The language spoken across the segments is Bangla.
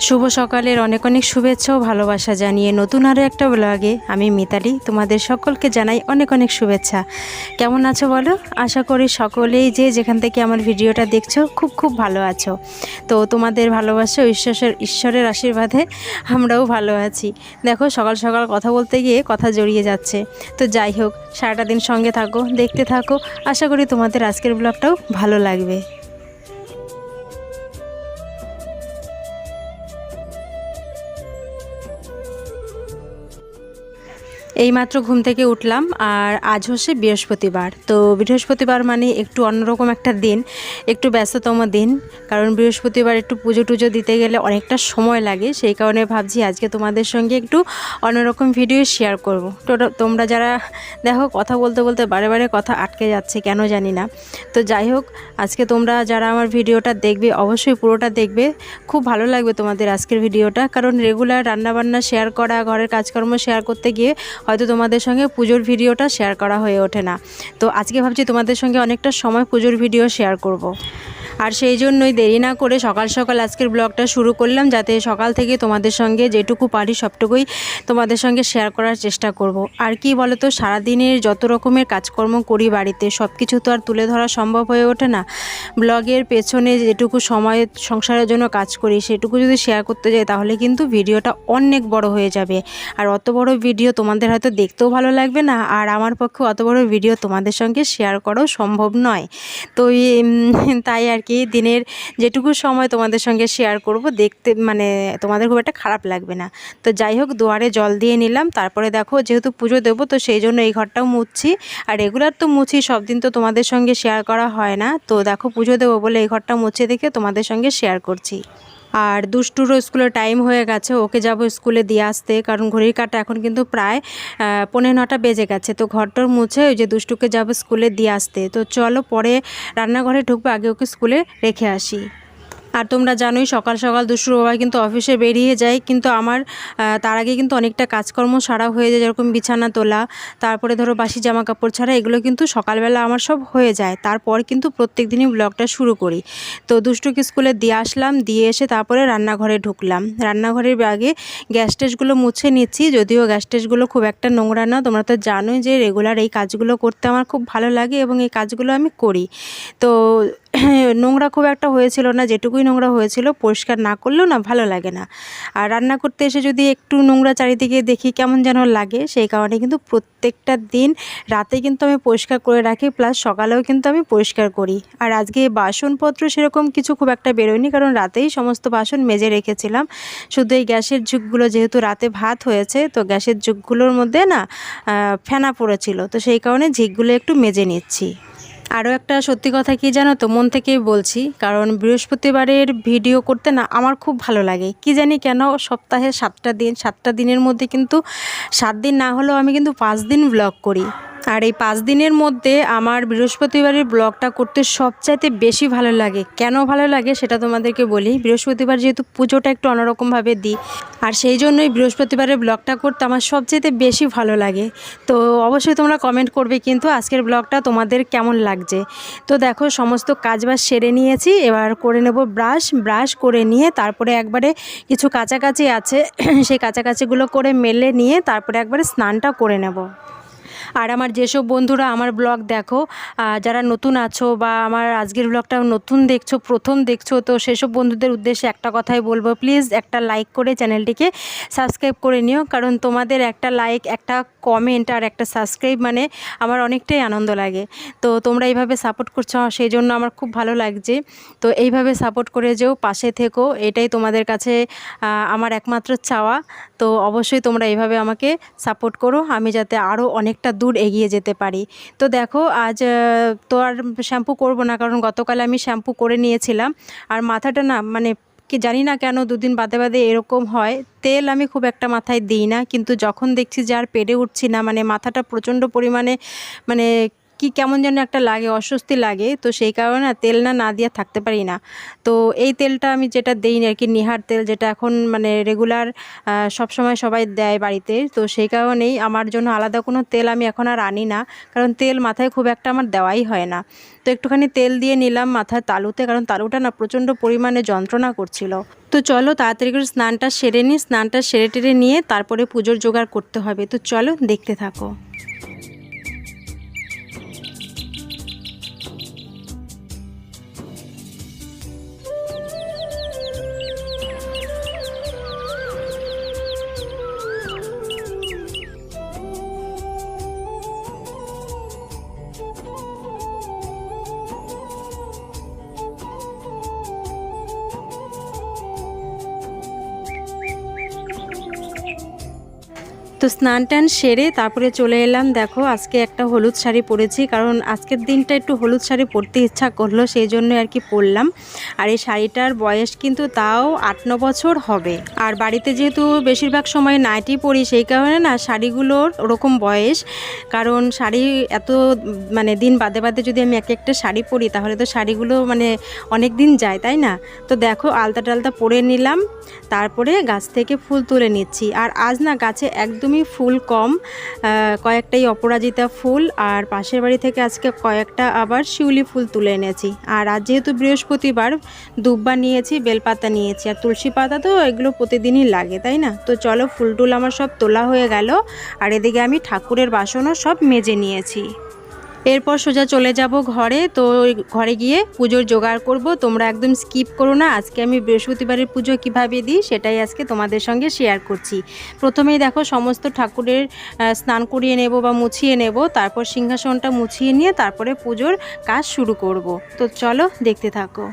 শুভ সকালের অনেক অনেক শুভেচ্ছা ও ভালোবাসা জানিয়ে নতুন আরও একটা ব্লগে আমি মিতালি তোমাদের সকলকে জানাই অনেক অনেক শুভেচ্ছা। কেমন আছো বলো? আশা করি সকলেই যে যেখান থেকে আমার ভিডিওটা দেখছো খুব খুব ভালো আছো। তো তোমাদের ভালোবাসা ও ঈশ্বরের আশীর্বাদে আমরাও ভালো আছি। দেখো সকাল সকাল কথা বলতে গিয়ে কথা জড়িয়ে যাচ্ছে। তো যাই হোক, সারাটা দিন সঙ্গে থাকো, দেখতে থাকো। আশা করি তোমাদের আজকের ব্লগটাও ভালো লাগবে। এইমাত্র ঘুম থেকে উঠলাম, আর আজ হচ্ছে বৃহস্পতিবার। তো বৃহস্পতিবার মানে একটু অন্যরকম একটা দিন, একটু ব্যস্ততম দিন। কারণ বৃহস্পতিবার একটু পুজো টুজো দিতে গেলে অনেকটা সময় লাগে, সেই কারণে ভাবছি আজকে তোমাদের সঙ্গে একটু অন্যরকম ভিডিও শেয়ার করব। তো তোমরা যারা দেখো কথা বলতে বলতে বারে বারে কথা আটকে যাচ্ছে কেন জানি না। তো যাই হোক, আজকে তোমরা যারা আমার ভিডিওটা দেখবে অবশ্যই পুরোটা দেখবে, খুব ভালো লাগবে তোমাদের আজকের ভিডিওটা। কারণ রেগুলার রান্নাবান্না শেয়ার করা, ঘরের কাজকর্ম শেয়ার করতে গিয়ে হয়তো তোমাদের সঙ্গে পুজোর ভিডিওটা শেয়ার করা হয়ে ওঠে না। তো আজকে ভাবছি তোমাদের সঙ্গে অনেকটা সময় পুজোর ভিডিও শেয়ার করব। আর সেই জন্যই দেরি না করে সকাল সকাল আজকের ব্লগটা শুরু করলাম, যাতে সকাল থেকে তোমাদের সঙ্গে যেটুকু পারি সবটুকুই তোমাদের সঙ্গে শেয়ার করার চেষ্টা করব। আর কি বলো তো, সারাদিনের যত রকমের কাজকর্ম করি বাড়িতে, সব কিছু তো আর তুলে ধরা সম্ভব হয়ে ওঠে না। ব্লগের পেছনে যেটুকু সময় সংসারের জন্য কাজ করি সেটুকু যদি শেয়ার করতে যাই তাহলে কিন্তু ভিডিওটা অনেক বড় হয়ে যাবে। আর অত বড় ভিডিও তোমাদের হয়তো দেখতেও ভালো লাগবে না, আর আমার পক্ষে অত বড় ভিডিও তোমাদের সঙ্গে শেয়ার করাও সম্ভব নয়। তো তাই আর কি, দিনের যেটুকু সময় তোমাদের সঙ্গে শেয়ার করব, দেখতে মানে তোমাদের খুব একটা খারাপ লাগবে না। তো যাই হোক, দুয়ারে জল দিয়ে নিলাম। তারপরে দেখো, যেহেতু পুজো দেবো তো সেই জন্য এই ঘরটাও মুছছি। আর রেগুলার তো মুছি, সব দিন তো তোমাদের সঙ্গে শেয়ার করা হয় না। তো দেখো, পুজো দেবো বলে এই ঘরটা মুছে দেখে তোমাদের সঙ্গে শেয়ার করছি। আর দুষ্টুরও স্কুলের টাইম হয়ে গেছে, ওকে যাব স্কুলে দিয়ে আসতে। কারণ ঘড়ির কাঁটা এখন কিন্তু প্রায় 9:45 বেজে গেছে। তো ঘরটর মুছে ওই যে দুষ্টুকে যাব স্কুলে দিয়ে আসতে। তো চলো, পরে রান্নাঘরে ঢুকবো, আগে ওকে স্কুলে রেখে আসি। আর তোমরা জানোই সকাল সকাল দুষ্টুর বাবা কিন্তু অফিসে বেরিয়ে যায়, কিন্তু আমার তার আগে কিন্তু অনেকটা কাজকর্ম সারা হয়ে যায়, যেরকম বিছানা তোলা, তারপরে ধরো বাসি জামা কাপড় ছাড়া, এগুলো কিন্তু সকালবেলা আমার সব হয়ে যায়। তারপর কিন্তু প্রত্যেক দিনই ব্লগটা শুরু করি। তো দুষ্টুকে স্কুলে দিয়ে আসলাম, দিয়ে এসে তারপরে রান্নাঘরে ঢুকলাম। রান্নাঘরের আগে গ্যাস টেসগুলো মুছে নিচ্ছি, যদিও গ্যাস টেসগুলো খুব একটা নোংরা না। তোমরা তো জানোই যে রেগুলার এই কাজগুলো করতে আমার খুব ভালো লাগে এবং এই কাজগুলো আমি করি। তো নোংরা খুব একটা হয়েছিল না, যেটুকুই নোংরা হয়েছিল পরিষ্কার না করলেও না ভালো লাগে না। আর রান্না করতে এসে যদি একটু নোংরা চারিদিকে দেখি কেমন যেন লাগে, সেই কারণে কিন্তু প্রত্যেকটা দিন রাতে কিন্তু আমি পরিষ্কার করে রাখি, প্লাস সকালেও কিন্তু আমি পরিষ্কার করি। আর আজকে বাসনপত্র সেরকম কিছু খুব একটা বেরোয়নি, কারণ রাতেই সমস্ত বাসন মেজে রেখেছিলাম। শুধু এই গ্যাসের জুগগুলো, যেহেতু রাতে ভাত হয়েছে, তো গ্যাসের জুগগুলোর মধ্যে না ফেনা পড়েছিল, তো সেই কারণে ঝিকগুলো একটু মেজে নিচ্ছি। আরও একটা সত্যি কথা কি জানো তো, মন থেকেই বলছি, কারণ বৃহস্পতিবারের ভিডিও করতে না আমার খুব ভালো লাগে। কি জানি কেন, সপ্তাহে 7টা দিন, 7টা দিনের মধ্যে কিন্তু 7 দিন না হলেও আমি কিন্তু 5 দিন ব্লগ করি। আর এই 5 দিনের মধ্যে আমার বৃহস্পতিবারের ব্লগটা করতে সবচাইতে বেশি ভালো লাগে। কেন ভালো লাগে সেটা তোমাদেরকে বলি। বৃহস্পতিবার যেহেতু পুজোটা একটু অন্যরকমভাবে দিই, আর সেই জন্যই বৃহস্পতিবারের ব্লগটা করতে আমার সবচাইতে বেশি ভালো লাগে। তো অবশ্যই তোমরা কমেন্ট করবে কিন্তু আজকের ব্লগটা তোমাদের কেমন লাগছে। তো দেখো, সমস্ত কাজবাজ সেরে নিয়েছি, এবার করে নেব ব্রাশ করে নিয়ে তারপরে একবারে কিছু কাচাকাচি আছে সেই কাচাকাচিগুলো করে মেলে নিয়ে তারপরে একবারে স্নানটা করে নেব। আর আমার যেসব বন্ধুরা আমার ব্লগ দেখো, যারা নতুন আছো বা আমার আজকের ব্লগটা নতুন দেখছো, প্রথম দেখছো, তো সেসব বন্ধুদের উদ্দেশ্যে একটা কথাই বলবো, প্লিজ একটা লাইক করে চ্যানেলটিকে সাবস্ক্রাইব করে নিও। কারণ তোমাদের একটা লাইক, একটা কমেন্ট আর একটা সাবস্ক্রাইব মানে আমার অনেকটাই আনন্দ লাগে। তো তোমরা এইভাবে সাপোর্ট করছো, সেই জন্য আমার খুব ভালো লাগছে। তো এইভাবে সাপোর্ট করে যেও, পাশে থেকো, এটাই তোমাদের কাছে আমার একমাত্র চাওয়া। তো অবশ্যই তোমরা এইভাবে আমাকে সাপোর্ট করো, আমি যাতে আরও অনেকটা দূর এগিয়ে যেতে পারি। তো দেখো, আজ তো আর শ্যাম্পু করব না, কারণ গতকাল আমি শ্যাম্পু করে নিয়েছিলাম। আর মাথাটা না মানে কি জানি না কেন 2 দিন বাদে বাদে এরকম হয়। তেল আমি খুব একটা মাথায় দিই না, কিন্তু যখন দেখছি যে আর পেরে উঠছি না, মানে মাথাটা প্রচণ্ড পরিমাণে মানে কি কেমন যেন একটা লাগে, অস্বস্তি লাগে। তো সেই কারণে না তেল না দিয়ে থাকতে পারি না। তো এই তেলটা আমি যেটা দেই আর কি, নিহার তেল, যেটা এখন মানে রেগুলার সবসময় সবাই দেয় বাড়িতে। তো সেই কারণেই আমার জন্য আলাদা কোনো তেল আমি এখন আর আনি না, কারণ তেল মাথায় খুব একটা আমার দেওয়াই হয় না। তো একটুখানি তেল দিয়ে নিলাম মাথার তালুতে, কারণ তালুটা না প্রচণ্ড পরিমাণে যন্ত্রণা করছিল। তো চলো তাড়াতাড়ি করে স্নানটা সেরে নিই। স্নানটা সেরে টেরে নিয়ে তারপরে পুজোর জোগাড় করতে হবে। তো চলো দেখতে থাকো। তো স্নান টান সেরে তারপরে চলে এলাম। দেখো আজকে একটা হলুদ শাড়ি পরেছি, কারণ আজকের দিনটা একটু হলুদ শাড়ি পরতে ইচ্ছা করলো, সেই জন্য আর কি পরলাম। আর এই শাড়িটার বয়স কিন্তু তাও 8-9 বছর হবে। আর বাড়িতে যেহেতু বেশিরভাগ সময় নাইটি পরি, সেই কারণে না শাড়িগুলোর ওরকম বয়স। কারণ শাড়ি এত মানে দিন বাদে বাদে যদি আমি এক একটা শাড়ি পরি, তাহলে তো শাড়িগুলো মানে অনেক দিন যায়, তাই না? তো দেখো আলতা টালতা পরে নিলাম, তারপরে গাছ থেকে ফুল তুলে নিচ্ছি। আর আজ না গাছে একদমই ফুল কম, কয়েকটাই অপরাজিতা ফুল, আর পাশের বাড়ি থেকে আজকে কয়েকটা আবার শিউলি ফুল তুলে এনেছি। আর আজ যেহেতু বৃহস্পতিবার, দুব্বা নিয়েছি, বেলপাতা নিয়েছি, আর তুলসী পাতা তো এগুলো প্রতিদিনই লাগে, তাই না? তো চলো ফুল টুল আমার সব তোলা হয়ে গেল, আর এদিকে আমি ঠাকুরের বাসনও সব মেজে নিয়েছি। এরপর সোজা চলে যাব ঘরে। তো ঘরে গিয়ে পুজোর জোগাড় করব। তোমরা একদম স্কিপ করো না। আজকে আমি বৃহস্পতিবারের পুজো কিভাবে দিই সেটাই আজকে তোমাদের সঙ্গে শেয়ার করছি। প্রথমেই দেখো সমস্ত ঠাকুরের স্নান করিয়ে নেব বা মুছিয়ে নেব, তারপর সিংহাসনটা মুছিয়ে নিয়ে তারপরে পুজোর কাজ শুরু করব। তো চলো দেখতে থাকো।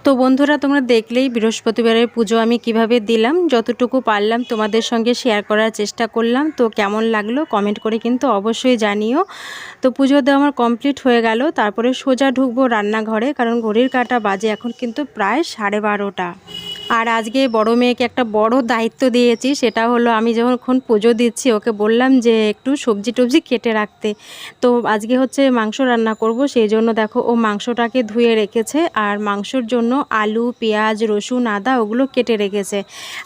তো বন্ধুরা তোমরা দেখলেই বৃহস্পতিবারের পুজো আমি কিভাবে দিলাম, যতটুকু পারলাম তোমাদের সঙ্গে শেয়ার করার চেষ্টা করলাম। তো কেমন লাগলো কমেন্ট করে কিন্তু অবশ্যই জানিও। তো পুজো দেওয়া আমার কমপ্লিট হয়ে গেল, তারপরে সোজা ঢুকবো রান্নাঘরে, কারণ ঘড়ির কাঁটা বাজে এখন কিন্তু প্রায় 12:30। আর আজকে বড় মেয়েকে একটা বড় দায়িত্ব দিয়েছি, সেটা হলো আমি যখন পুজো দিচ্ছি ওকে বললাম যে একটু সবজি টবজি কেটে রাখতে। তো আজকে হচ্ছে মাংস রান্না করব, সেই জন্য দেখো ও মাংসটাকে ধুয়ে রেখেছে, আর মাংসর জন্য আলু, পেঁয়াজ, রসুন, আদা ওগুলো কেটে রেখেছে।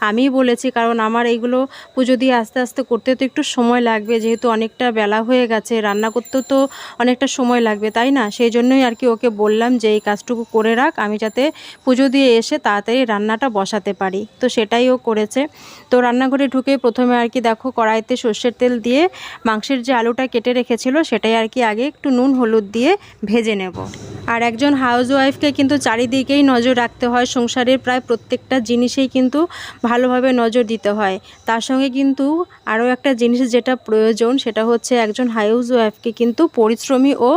আমি বলেছি কারণ আমার এইগুলো পুজো দিয়ে আস্তে আস্তে করতে তো একটু সময় লাগবে, যেহেতু অনেকটা বেলা হয়ে গেছে, রান্না করতেও তো অনেকটা সময় লাগবে, তাই না? সেই জন্যই আর কি ওকে বললাম যে এই কাজটুকু করে রাখ, আমি যাতে পুজো দিয়ে এসে তাড়াতাড়ি রান্নাটা বসাতে পারি। তো সেটাই ও করেছে। তো রান্নাঘরে ঢুকে প্রথমে আর কি দেখো কড়াইতে সর্ষের তেল দিয়ে মাংসের যে আলুটা কেটে রেখেছিল সেটাই আর কি আগে একটু নুন হলুদ দিয়ে ভেজে নেব। আর একজন হাউস ওয়াইফকে কিন্তু চারিদিকেই নজর রাখতে হয়, সংসারের প্রায় প্রত্যেকটা জিনিসেই কিন্তু ভালোভাবে নজর দিতে হয়। তার সঙ্গে কিন্তু আরও একটা জিনিস যেটা প্রয়োজন, সেটা হচ্ছে একজন হাউস ওয়াইফকে কিন্তু পরিশ্রমী ও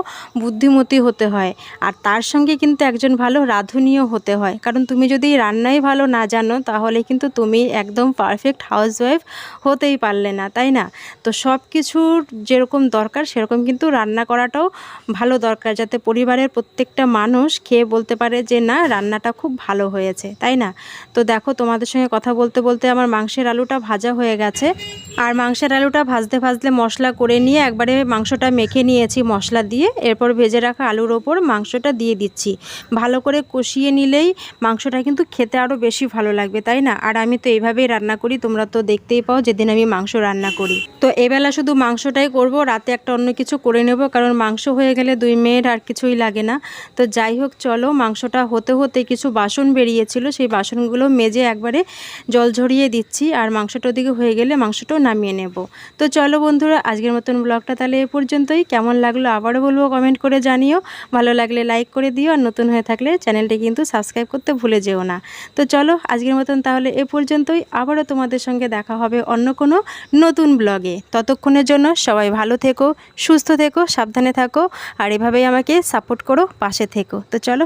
বুদ্ধিমতী হতে হয়। আর তার সঙ্গে কিন্তু একজন ভালো রাঁধুনিও হতে হয়, কারণ তুমি যদি রান্নাই ভালো ভালো না জানো তাহলে কিন্তু তুমি একদম পারফেক্ট হাউসওয়াইফ হতেই পারলে না, তাই না? তো সব কিছুর যেরকম দরকার সেরকম কিন্তু রান্না করাটাও ভালো দরকার, যাতে পরিবারের প্রত্যেকটা মানুষ খেয়ে বলতে পারে যে না, রান্নাটা খুব ভালো হয়েছে, তাই না? তো দেখো, তোমাদের সঙ্গে কথা বলতে বলতে আমার মাংসের আলুটা ভাজা হয়ে গেছে। আর মাংসের আলুটা ভাজতে ভাজতে মশলা করে নিয়ে একবারে মাংসটা মেখে নিয়েছি মশলা দিয়ে। এরপর ভেজে রাখা আলুর ওপর মাংসটা দিয়ে দিচ্ছি। ভালো করে কষিয়ে নিলেই মাংসটা কিন্তু খেতে আরও বেশি ভালো লাগবে, তাই না? আর আমি তো এইভাবেই রান্না করি, তোমরা তো দেখতেই পাও যেদিন আমি মাংস রান্না করি। তো এবেলা শুধু মাংসটাই করব, রাতে একটা অন্য কিছু করে নেব, কারণ মাংস হয়ে গেলে 2 মিনিট আর কিছুই লাগে না। তো যাই হোক, চলো, মাংসটা হতে হতে কিছু বাসন বেরিয়েছিল, সেই বাসনগুলো মেজে একবারে জল ঝরিয়ে দিচ্ছি। আর মাংসটা ওদিকে হয়ে গেলে মাংসটাও নামিয়ে নেব। তো চলো বন্ধুরা, আজকের মতন ব্লগটা তাহলে এ পর্যন্তই। কেমন লাগলো আবারও বলবো, কমেন্ট করে জানিও। ভালো লাগলে লাইক করে দিও, আর নতুন হয়ে থাকলে চ্যানেলটি কিন্তু সাবস্ক্রাইব করতে ভুলে যেও না। তো চলো, আজকের মতন তাহলে এ পর্যন্তই। আবারও তোমাদের সঙ্গে দেখা হবে অন্য কোনো নতুন ব্লগে। ততক্ষণের জন্য সবাই ভালো থেকো, সুস্থ থেকো, সাবধানে থাকো, আর এভাবেই আমাকে সাপোর্ট করো, পাশে থেকো। তো চলো।